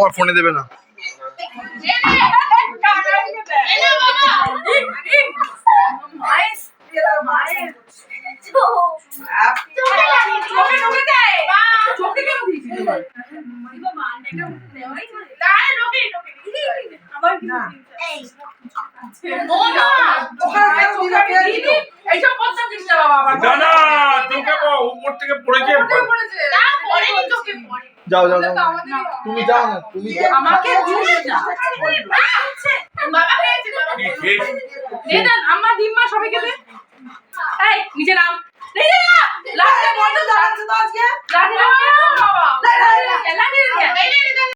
আমার ফোনে দেবে না। যাও যাও যাও, তুমি যাও না, তুমি আমাকে আমার ডিম্মা সবাইকে দে। এই নিচে নাম লাঠি বন্ধ দাঁড়াচ্ছে তো আজকে লাঠি বাবা লাঠি